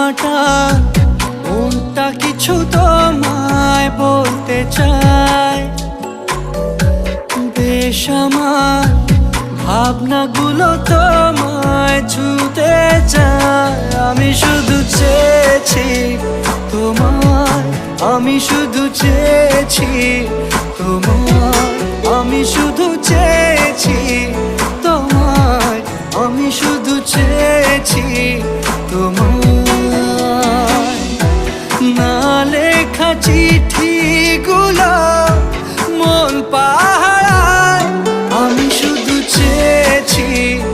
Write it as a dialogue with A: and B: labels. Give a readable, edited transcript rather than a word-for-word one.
A: কাটা মনটা কিছু তোমায় বলতে চায়। বেশ আমার ভাবনাগুলো তোমায় ছুতে চায়। আমি শুধু চেয়েছি তোমায়, আমি শুধু চেয়েছি তোমায়, আমি শুধু চেয়েছি তোমায়, আমি শুধু চেয়েছি